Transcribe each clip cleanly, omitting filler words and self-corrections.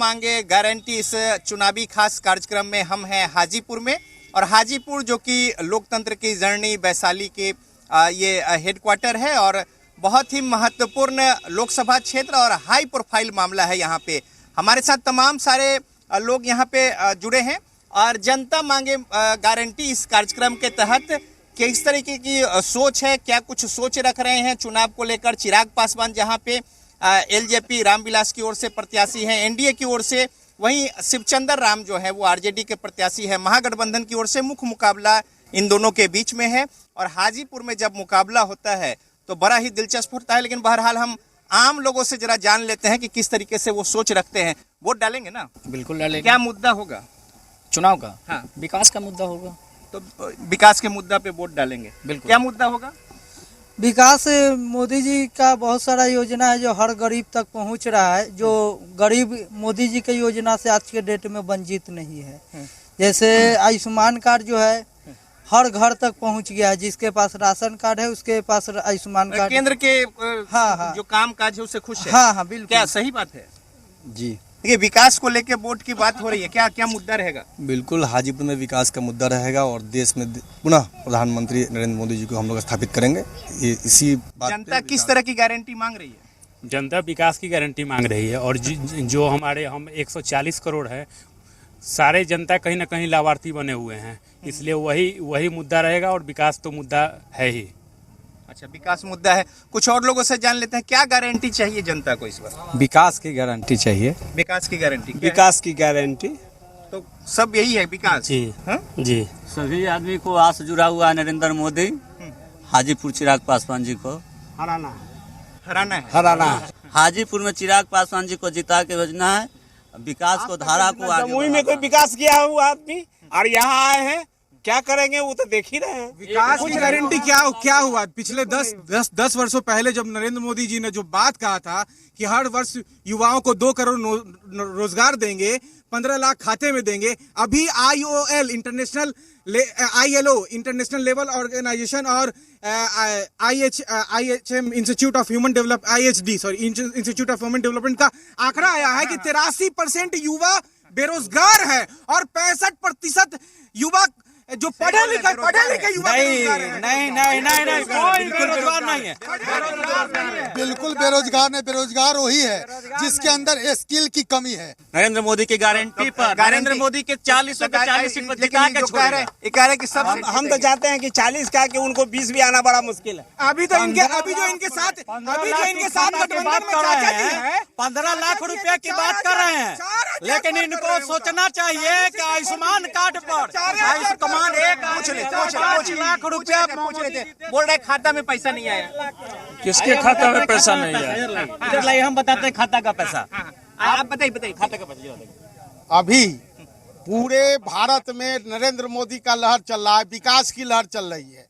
मांगे गारंटी इस चुनावी खास कार्यक्रम में हम हैं हाजीपुर में। और हाजीपुर जो कि लोकतंत्र की जर्नी वैशाली के ये हेडक्वार्टर है और बहुत ही महत्वपूर्ण लोकसभा क्षेत्र और हाई प्रोफाइल मामला है। यहाँ पे हमारे साथ तमाम सारे लोग यहाँ पे जुड़े हैं और जनता मांगे गारंटी इस कार्यक्रम के तहत किस तरीके की सोच है, क्या कुछ सोच रख रहे हैं चुनाव को लेकर। चिराग पासवान जहाँ पे एलजेपी रामविलास की ओर से प्रत्याशी हैं, एनडीए की ओर से, वहीं शिवचंद्र राम जो है वो आरजेडी के प्रत्याशी है। महागठबंधन की ओर से मुख्य मुकाबला इन दोनों के बीच में है और हाजीपुर में जब मुकाबला होता है तो बड़ा ही दिलचस्प होता है। लेकिन बहरहाल हम आम लोगों से जरा जान लेते हैं कि किस तरीके से वो सोच रखते हैं। वोट डालेंगे ना? बिल्कुल डालेंगे। क्या मुद्दा होगा चुनाव का? हाँ, विकास का मुद्दा होगा। तो विकास के मुद्दा पे वोट डालेंगे। बिल्कुल। क्या मुद्दा होगा? विकास मोदी जी का बहुत सारा योजना है जो हर गरीब तक पहुंच रहा है, जो गरीब मोदी जी के योजना से आज के डेट में वंचित नहीं है। जैसे आयुष्मान कार्ड जो है हर घर तक पहुंच गया है, जिसके पास राशन कार्ड है उसके पास आयुष्मान कार्ड। केंद्र के हाँ। जो काम काज है उससे खुश है। हाँ बिल्कुल। क्या सही बात है? जी देखिए, विकास को लेके वोट की बात हो रही है, क्या क्या मुद्दा रहेगा? बिल्कुल, हाजीपुर में विकास का मुद्दा रहेगा और देश में पुनः प्रधानमंत्री नरेंद्र मोदी जी को हम लोग स्थापित करेंगे। ये इसी बात जनता किस तरह की गारंटी मांग रही है? जनता विकास की गारंटी मांग रही है और जो हमारे हम 140 करोड़ है, सारे जनता कहीं ना कहीं लाभार्थी बने हुए हैं, इसलिए वही मुद्दा रहेगा और विकास तो मुद्दा है ही। अच्छा, विकास मुद्दा है। कुछ और लोगों से जान लेते हैं, क्या गारंटी चाहिए जनता को इस बार? विकास की गारंटी चाहिए। विकास की गारंटी? विकास की गारंटी तो सब यही है, विकास। जी हाँ? जी। सभी आदमी को आस जुड़ा हुआ है नरेंद्र मोदी, हाजीपुर चिराग पासवान जी को हराना है। हाजीपुर में चिराग पासवान जी को जिता के भेजना है, विकास को धारा को आगे जमुई में कोई विकास किया हुआ आदमी और यहाँ आए हैं, क्या करेंगे वो तो देख ही रहे हैं। विकास की गारंटी क्या हुआ? पिछले 10 वर्षों पहले जब नरेंद्र मोदी जी ने जो बात कहा था कि हर वर्ष युवाओं को 2 करोड़ रोजगार देंगे, 15 लाख खाते में देंगे, अभी IOL ILO international level organization और IHM institute of human institute of human development का आंकड़ा आया है कि 83% युवा बेरोजगार है और 65% युवा जो पढ़े लिखे युवा नहीं, कोई बेरोजगार नहीं है। बिल्कुल बेरोजगार नहीं, बेरोजगार वही है जिसके अंदर स्किल की कमी है। नरेंद्र मोदी की गारंटी पर नरेंद्र मोदी के 40 सीट पर जिता के छोड़ रहे हैं कि सब हम तो चाहते हैं कि 40 का कि उनको 20 भी आना बड़ा मुश्किल है। अभी जो इनके साथ गठबंधन में चाचा जी है, 15 लाख रुपए की बात कर रहे हैं, लेकिन इनको सोचना चाहिए कि आयुष्मान कार्ड पर पाँच लाख रुपया पहुँच रहे थे, बोल रहे खाता में पैसा नहीं आया। किसके खाता में पैसा नहीं है? हम बताते हैं खाता का पैसा। आप बताइए खाता का पैसा। अभी पूरे भारत में नरेंद्र मोदी का लहर चल रहा है, विकास की लहर चल रही है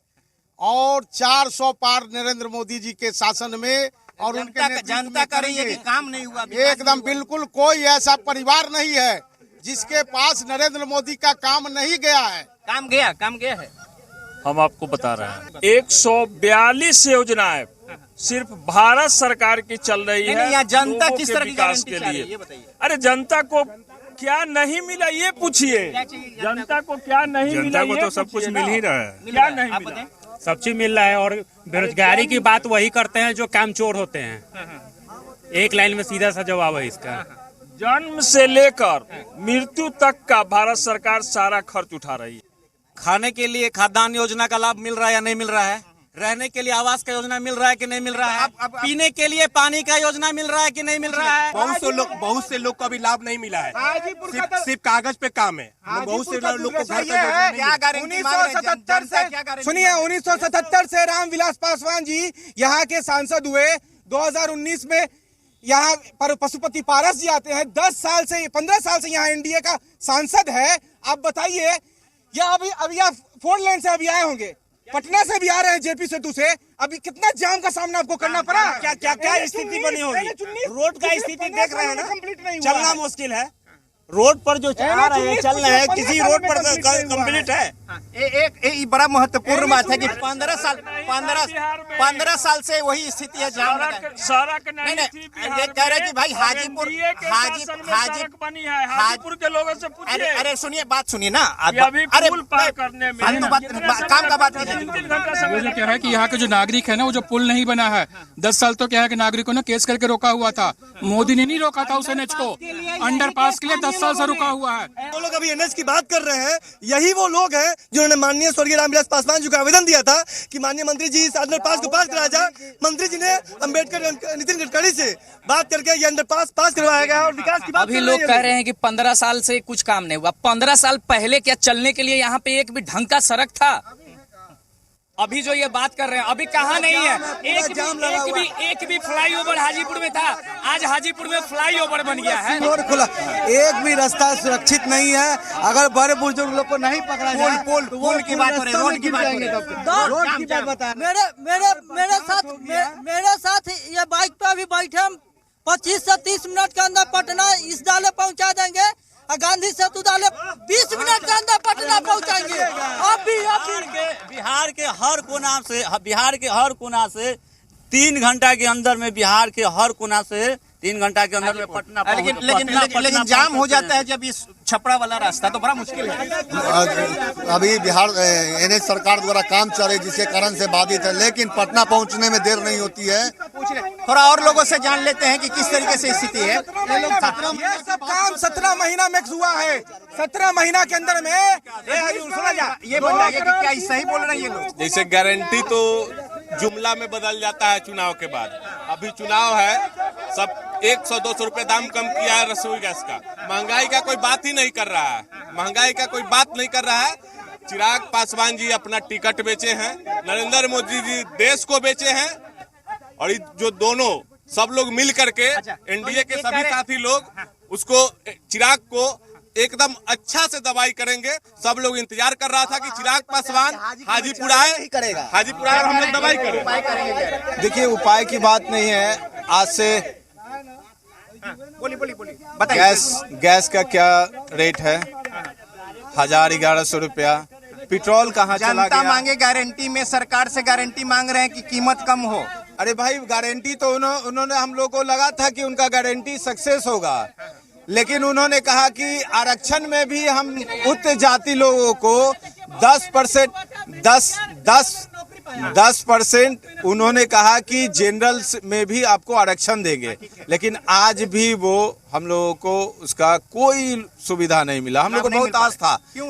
और 400 पार नरेंद्र मोदी जी के शासन में और उनके जनता कर रही है कि काम नहीं हुआ। एकदम बिल्कुल कोई ऐसा परिवार नहीं है जिसके पास नरेंद्र मोदी का काम नहीं गया है। काम गया है। हम आपको बता रहे हैं 142 योजनाएं सिर्फ भारत सरकार की चल रही है। यहाँ जनता लोगों किस के तरह की विकास गारंटी के चाहिए, लिए। ये बताइए। अरे जनता को क्या नहीं मिला ये पूछिए। जनता को क्या नहीं मिला? जनता को तो सब कुछ मिल ही रहा है। क्या नहीं मिला? सब चीज मिल रहा है और बेरोजगारी की बात वही करते हैं जो कामचोर होते हैं। एक लाइन में सीधा सा जवाब है इसका। जन्म से लेकर मृत्यु तक का भारत सरकार सारा खर्च उठा रही है। खाने के लिए खाद्यान्न योजना का लाभ मिल रहा है या नहीं मिल रहा है? रहने के लिए आवास का योजना मिल रहा है कि नहीं मिल रहा है? पीने के लिए पानी का योजना मिल रहा है कि नहीं मिल रहा है? बहुत से लोग को अभी लाभ नहीं मिला है, सिर्फ कागज पे काम है। बहुत से लोग को घर क्या गारंटी मांग रहे हैं? 1977 से सुनिए, 1977 से रामविलास पासवान जी यहाँ के सांसद हुए। 2019 में यहाँ पर पशुपति पारस जी आते हैं। 15 साल से यहाँ एनडीए का सांसद है। आप बताइए, या अभी आप 4 लेन से अभी आए होंगे, पटना से भी आ रहे हैं, जेपी सेतु से, अभी कितना जाम का सामना आपको करना पड़ा? क्या स्थिति बनी होगी? रोड का स्थिति देख रहे हैं ना, कंप्लीट नहीं चलना मुश्किल है। रोड पर जो आ रहे हैं, चल रहे हैं, किसी रोड पर कंप्लीट है। एक बड़ा महत्वपूर्ण बात है कि 15 साल 15 साल से वही स्थिति है। सड़क नहीं थी ये कह रहे कि भाई हाजीपुर सड़क बनी है। हाजीपुर के लोगों से पूछिए। अरे सुनिए, बात सुनिए ना। अभी पुल पार करने में काम का बात कीजिए। मुझे क्या है कि यहाँ के जो नागरिक है ना, वो जो पुल नहीं बना है, 10 साल तो क्या है कि नागरिकों ने केस करके रोका हुआ था। मोदी ने नहीं रोका था उस एनएच को, अंडरपास के लिए 10 साल से रुका हुआ है। वो लोग अभी एनएच की बात कर रहे हैं, यही वो लोग हैं जिन्होंने माननीय स्वर्गीय रामविलास पासवान जी को आवेदन दिया था कि माननीय मंत्री जी इस अंडरपास को पास कराया जाए। मंत्री जी ने अम्बेडकर नितिन गडकरी से बात करके ये अंडरपास पास करवाया गया और विकास की बात। अभी लोग कह रहे हैं कि 15 साल से कुछ काम नहीं हुआ। 15 साल पहले क्या चलने के लिए यहाँ पे एक भी ढंग का सड़क था? अभी जो ये बात कर रहे हैं, अभी कहाँ नहीं है। एक भी फ्लाईओवर हाजीपुर में था, आज हाजीपुर में फ्लाईओवर बन गया है। रोड खुला, एक भी रास्ता सुरक्षित नहीं है। अगर बड़े बुजुर्ग लोग को नहीं पकड़ा जाए, पुल की बात हो रही है, रोड की बात हो रही है। रोड की बात बताएं। मेरे साथ ये बाइक पे अभी बैठे हम 25 से 30 मिनट के अंदर पटना इस डाले पहुंचा देंगे और गांधी सेतु डाले 20 मिनट के अंदर पटना पहुंचाएंगे। बिहार के हर कोना से 3 घंटा के अंदर में बिहार के हर कोना से 3 घंटा के अंदर में पटना। लेकिन जाम हो जाता है जब इस छपरा वाला रास्ता, तो बड़ा मुश्किल है। अभी बिहार एनएच सरकार द्वारा काम चल रही है, जिसके कारण से बाधित है, लेकिन पटना पहुंचने में देर नहीं होती है। थोड़ा और लोगों से जान लेते हैं कि किस तरीके से स्थिति है। ये सब काम 17 महीना में हुआ है। 17 महीना के अंदर में ये बताइए कि क्या सही बोल रहे हैं ये लोग? जैसे गारंटी तो जुमला में बदल जाता है चुनाव के बाद। अभी चुनाव है, सब 100-200 रुपए दाम कम किया है रसोई गैस का। महंगाई का कोई बात ही नहीं कर रहा है, महंगाई का कोई बात नहीं कर रहा है। चिराग पासवान जी अपना टिकट बेचे हैं, नरेंद्र मोदी जी देश को बेचे हैं, और जो दोनों सब लोग मिल करके एनडीए के सभी साथी लोग उसको चिराग को एकदम अच्छा से दवाई करेंगे। सब लोग इंतजार कर रहा था कि चिराग पासवान हाजीपुर आए, हाजीपुर आए और हम लोग दवाई करें। देखिए, उपाय की बात नहीं है। आज से बोलिए। गैस का क्या रेट है? 1100 रुपया। पेट्रोल कहाँ चला गया? जनता मांगे गारंटी में, सरकार से गारंटी मांग रहे हैं कि कीमत कम हो। अरे भाई, गारंटी तो उन्होंने हम लोग को लगा था कि उनका गारंटी सक्सेस होगा, लेकिन उन्होंने कहा कि आरक्षण में भी हम उच्च जाति लोगों को 10% उन्होंने कहा कि जनरल में भी आपको आरक्षण देंगे, लेकिन आज भी वो हम लोगों को उसका कोई सुविधा नहीं मिला। हम लोग को बहुत आस था कि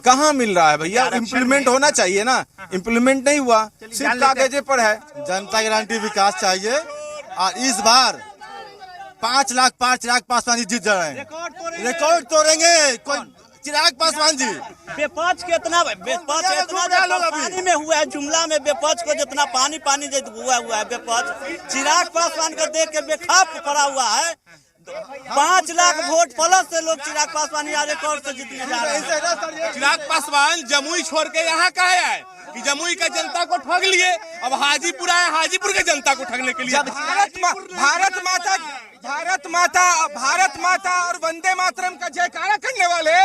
कहाँ मिल रहा है भैया, इम्प्लीमेंट होना चाहिए ना, इम्प्लीमेंट नहीं हुआ, सिर्फ कागजे पर है। जनता गारंटी विकास चाहिए, और इस बार 5 लाख पासवान जी जीत जा रहे हैं, रिकॉर्ड तोड़ेंगे चिराग पासवान जी। बेपच कितना पानी में हुआ है, जुमला में बेपच को जितना पानी हुआ है बेपच चिराग पासवान को देख के बेखौफ पड़ा हुआ है। 5 लाख वोट प्लस से लोग चिराग पासवान रिकॉर्ड से जीतने जा रहे हैं। चिराग पासवान जमुई छोड़ के यहाँ कहे आए कि जमुई का जनता को ठग लिए, अब हाजीपुर आए हाजीपुर के जनता को ठगने के लिए। भारत माता और वंदे मातरम का जयकारा करने वाले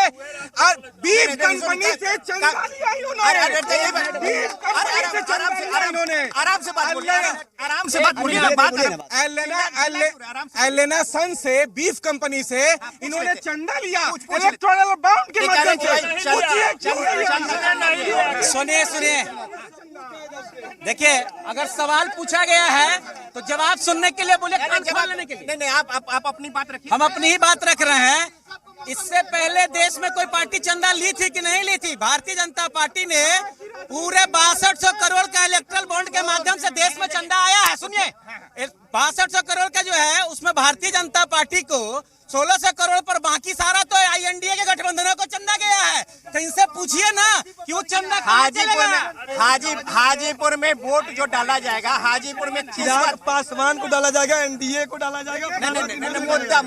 बीफ कंपनी से चंदा लिया इन्होंने। आराम से बात बोलिए। एलेना सन से बीफ कंपनी से इन्होंने चंदा लिया इलेक्टोरल बाउंड के माध्यम से। सुनिए, देखिए, अगर सवाल पूछा गया है तो जवाब सुनने के लिए बोले, जवाब लेने के लिए नहीं, आप अपनी बात रखिए। हम अपनी ही बात रख रहे हैं। इससे पहले देश में कोई पार्टी चंदा ली थी कि नहीं ली थी? भारतीय जनता पार्टी ने पूरे 6200 करोड़ का इलेक्ट्रल बॉन्ड के माध्यम से देश में चंदा आया है। सुनिए, 6200 करोड़ का जो है उसमें भारतीय जनता पार्टी को 1600 करोड़ पर बाकी सारा तो एनडीए के गठबंधनों को चंदा गया है। तो इनसे पूछिए ना कि वो चंदा हाजीपुर में वोट जो डाला जाएगा, हाजीपुर में चिराग पासवान को डाला जाएगा, एनडीए को डाला जाएगा। नहीं, मुद्दा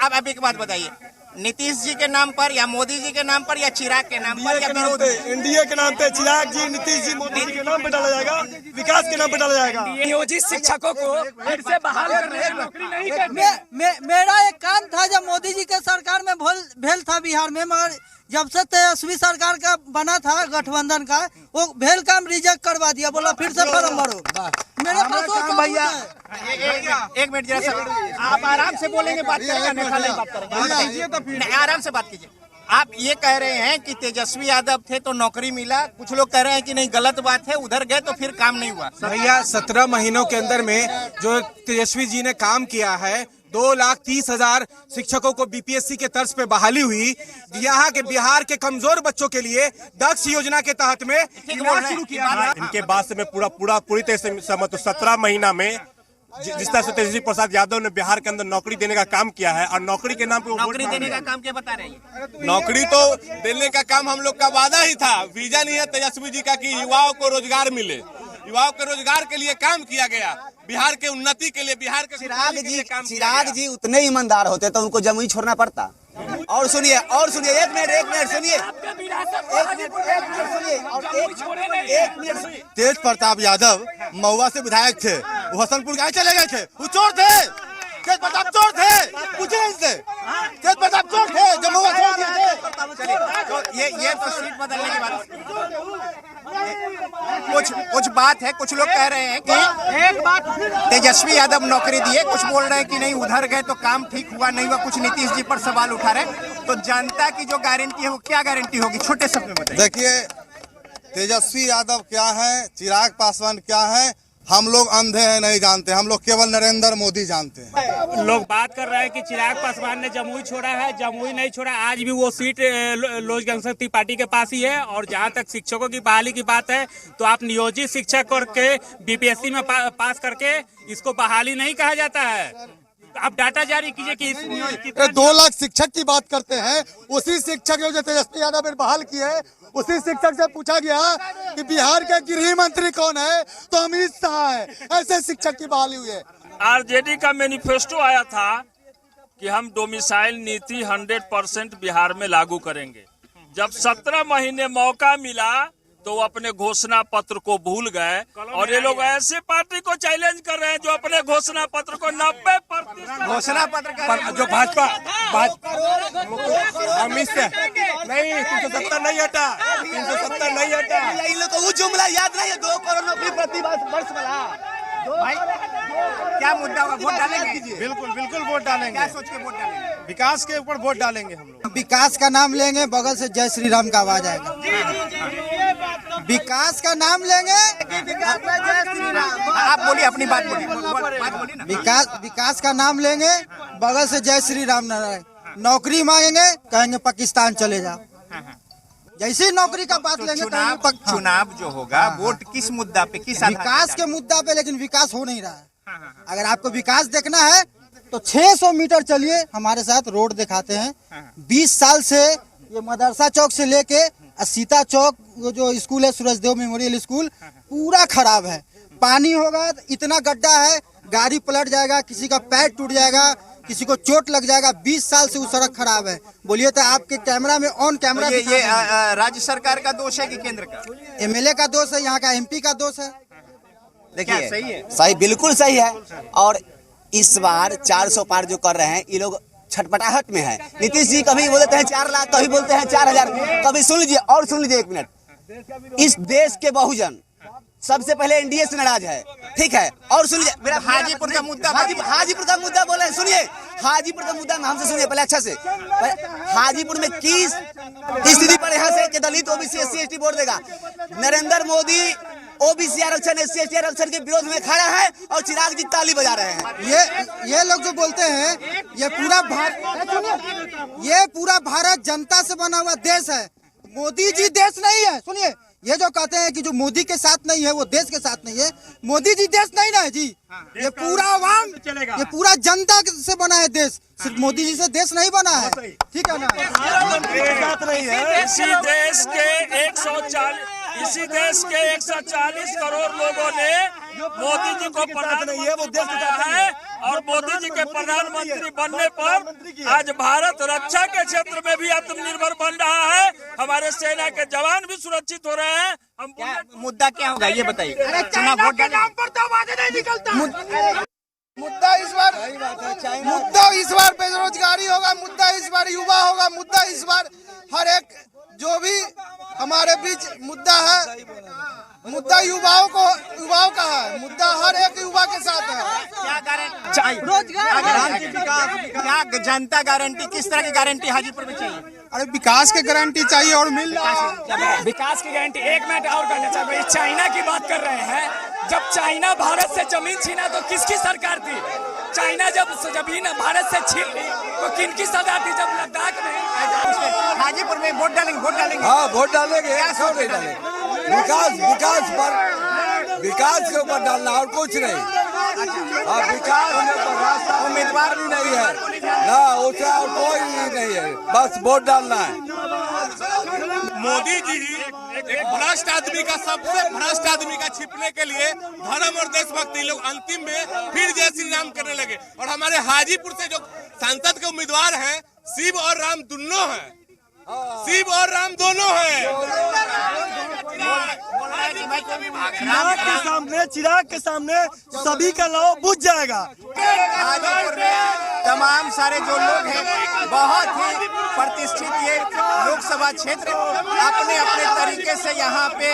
अब एक बात बताइए, नीतीश जी के नाम पर या मोदी जी के नाम पर या चिराग के नाम पर या विरोधी? एनडीए के नाम पे चिराग जी, नीतीश जी, मोदी जी के नाम पे डाला जाएगा, विकास के नाम पे डाला जाएगा। नियोजित शिक्षकों को फिर से बहाल करने की नौकरी नहीं करनी। मेरा एक काम था जब मोदी जी के सरकार में भेल था बिहार में, मगर जब से तेजस्वी सरकार का बना था गठबंधन का, वो भेल काम रिजेक्ट करवा दिया, बोला फिर से फॉर्म भरो। मेरे पास वो भैया एक मिनट जरा सर, आप आराम से बोलेंगे, बात करेंगे, आराम से बात कीजिए। आप ये कह रहे हैं कि तेजस्वी यादव थे तो नौकरी मिला, कुछ लोग कह रहे हैं कि नहीं गलत बात है, उधर गए तो फिर काम नहीं हुआ। भैया 17 महीनों के अंदर में जो तेजस्वी जी ने काम किया है, 2,30,000 शिक्षकों को बीपीएससी के तर्ज पे बहाली हुई। यहाँ के बिहार के कमजोर बच्चों के लिए दक्ष योजना के तहत में इलाज शुरू किया गया। इनके बात से मैं पूरी तरह से सहमत हूं। 17 महीना में जिस तरह से तेजस्वी प्रसाद यादव ने बिहार के अंदर नौकरी देने का काम किया है, और नौकरी के नाम पे नौकरी देने का काम क्या बता रहे हैं? नौकरी तो देने का काम हम लोग का वादा ही था, वीजा नहीं है तेजस्वी जी का कि युवाओं को रोजगार मिले। युवाओं के रोजगार के लिए काम किया गया, बिहार के उन्नति के लिए, बिहार के चिराग जी उतने ईमानदार होते तो उनको जमुई छोड़ना पड़ता। और सुनिए एक मिनट सुनिए, तेज प्रताप यादव महुआ से विधायक थे, वो हसनपुर गाँव चले गए थे, वो चोर थे, तेज प्रताप चोर थे, पूछे इनसे, तेज प्रताप चोर थे जो महुआ छोड़ दिए थे। तो ये तो सीट बदलने की बात, कुछ बात है, कुछ लोग कह रहे हैं कि तेजस्वी यादव नौकरी दिए, कुछ बोल रहे हैं कि नहीं उधर गए तो काम ठीक हुआ नहीं हुआ, कुछ नीतीश जी पर सवाल उठा रहे हैं। तो जनता की जो गारंटी है वो क्या गारंटी होगी, छोटे शब्द में बताइए। देखिए तेजस्वी यादव क्या है, चिराग पासवान क्या है, हम लोग अंधे हैं, नहीं जानते, हम लोग केवल नरेंद्र मोदी जानते हैं। लोग बात कर रहे हैं कि चिराग पासवान ने जमुई छोड़ा है, जमुई नहीं छोड़ा, आज भी वो सीट लोक जनशक्ति पार्टी के पास ही है। और जहां तक शिक्षकों की बहाली की बात है, तो आप नियोजित शिक्षक करके बीपीएससी में पास करके इसको बहाली नहीं कहा जाता है। आप डाटा जारी कीजिए कि 2 लाख शिक्षक की बात करते हैं, उसी शिक्षक जो तेजस्वी यादव ने बहाल किए, उसी शिक्षक से पूछा गया कि बिहार के गृह मंत्री कौन है, तो अमित शाह है। ऐसे शिक्षक की बहाली हुई है। आरजेडी का मैनिफेस्टो आया था कि हम डोमिसाइल नीति 100% बिहार में लागू करेंगे। जब 17 महीने मौका मिला तो वो अपने घोषणा पत्र को भूल गए, और ये लोग ऐसे पार्टी को चैलेंज कर रहे हैं जो अपने घोषणा पत्र को 90% घोषणा पत्र जो भाजपा अमित शाह नहीं 370 नहीं हटा, 370 नहीं हटा। इन लोग को वो जुमला याद नहीं है, 2 करोड़ नौकरी प्रति वर्ष वाला। भाई क्या मुद्दा होगा, वोट डालेंगे? बिल्कुल वोट डालेंगे। क्या सोच के वोट डालेंगे? विकास के ऊपर वोट डालेंगे हम लोग। विकास का नाम लेंगे, बगल से जय श्री राम का आवाज आएगा। विकास का नाम लेंगे, आप बोलिए अपनी बात बोलिए ना। विकास का नाम लेंगे, बगल से जय श्री राम नारायण। नौकरी मांगेंगे, कहेंगे पाकिस्तान चले जाओ। जैसी नौकरी का बात लेंगे, चुनाव जो होगा वोट किस मुद्दा पे, किस विकास के मुद्दा पे, लेकिन विकास हो नहीं रहा है। अगर आपको विकास देखना है तो 600 मीटर चलिए, हमारे साथ रोड दिखाते हैं। 20 साल से ये मदरसा चौक से लेके सीता चौक जो स्कूल है, सूरजदेव मेमोरियल स्कूल, पूरा खराब है। पानी होगा तो इतना गड्ढा है, गाड़ी पलट जाएगा, किसी का पैर टूट जाएगा, किसी को चोट लग जाएगा। 20 साल से वो सड़क खराब है। बोलिए तो आपके कैमरा में ऑन कैमरा ये राज्य सरकार का दोष है कि केंद्र का? एमएलए का दोष है, यहाँ का एमपी का दोष है। देखिए सही है, सही, बिल्कुल सही है। और इस बार 400 पार जो कर रहे हैं, ये लोग छटपटाहट में है। नीतीश जी कभी बोलते हैं 4 लाख, कभी बोलते हैं 4000, कभी सुन लीजिए 1 मिनट। इस देश के बहुजन सबसे पहले एनडीए से नाराज है, ठीक है। और सुनिए मेरा हाजीपुर का मुद्दा, हाजीपुर का मुद्दा बोले, सुनिए हाजीपुर का मुद्दा हमसे सुनिए पहले अच्छा से। हाजीपुर में किस स्थिति पर यहाँ से कि दलित ओबीसी SC ST वोट देगा? नरेंद्र मोदी ओबीसी आरक्षण SC ST आरक्षण के विरोध में खड़ा है और चिराग जी ताली बजा रहे हैं। ये लोग जो बोलते हैं ये पूरा भारत जनता से बना हुआ देश है, मोदी जी देश नहीं है। सुनिए, ये जो कहते हैं कि जो मोदी के साथ नहीं है वो देश के साथ नहीं है, मोदी जी देश नहीं ना है जी। ये पूरा आवाम, ये पूरा जनता से बना है देश, सिर्फ मोदी जी से देश नहीं बना है, ठीक है ना। इसी देश के 140 करोड़ लोगों ने मोदी जी को प्रधानमंत्री बनाया है, और मोदी जी के प्रधानमंत्री बनने पर आज भारत रक्षा के क्षेत्र में भी आत्मनिर्भर बन रहा है। हमारे सेना के जवान भी सुरक्षित हो रहे हैं। मुद्दा क्या होगा ये बताइए? चुनाव वोट के नाम पर तो वादे नहीं निकलता। मुद्दा इस बार बेरोजगारी होगा, मुद्दा इस बार युवा होगा, मुद्दा इस बार हर एक जो भी हमारे बीच मुद्दा है, मुद्दा युवाओं का है, मुद्दा हर एक युवा के साथ है। क्या गारंटी, क्या जनता गारंटी, किस तरह की गारंटी हाजीपुर में चाहिए? अरे विकास की गारंटी चाहिए और मिल रहा है। विकास की गारंटी। एक मिनट और करना चाहिए, चाइना की बात कर रहे हैं। जब चाइना भारत से जमीन छीना तो किसकी सरकार थी? चाइना जब जमीन भारत से छीन ली तो किनकी सरकार थी? जब लद्दाख में हाजीपुर में वोट डालेंगे। हाँ, वोट डालेंगे। विकास के ऊपर डालना और कुछ नहीं। हाँ, विकास रास्ता उम्मीदवार भी नहीं है ना, उसका और कोई नहीं है, बस वोट डालना है। मोदी जी एक भ्रष्ट आदमी का, सबसे भ्रष्ट आदमी का छिपने के लिए धर्म और देशभक्ति लोग अंतिम में फिर जय श्री राम करने लगे। और हमारे हाजीपुर से जो सांसद के उम्मीदवार हैं, शिव और राम दोनों हैं, शिव और राम दोनों हैं। चिराग के सामने सभी का लौ बुझ जाएगा। हाजीपुर में तमाम सारे जो लोग हैं, बहुत ही प्रतिष्ठित ये लोकसभा क्षेत्र, अपने अपने तरीके से यहाँ पे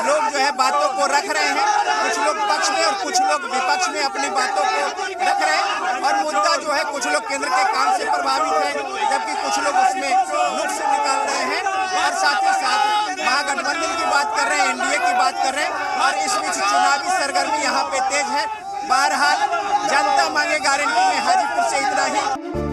लोग जो है बातों को रख रहे हैं। कुछ लोग पक्ष में और कुछ लोग विपक्ष में अपनी बातों को रख रहे हैं। और मुद्दा जो है, कुछ लोग केंद्र के काम से प्रभावित हैं, जबकि कुछ लोग उसमें नुक्स निकाल रहे हैं। और साथ ही साथ महागठबंधन की बात कर रहे हैं, एनडीए की बात कर रहे हैं। और इस बीच चुनावी सरगर्मी यहाँ पे तेज है। बहरहाल जनता मांगे गारंटी में हाजीपुर से इतना ही।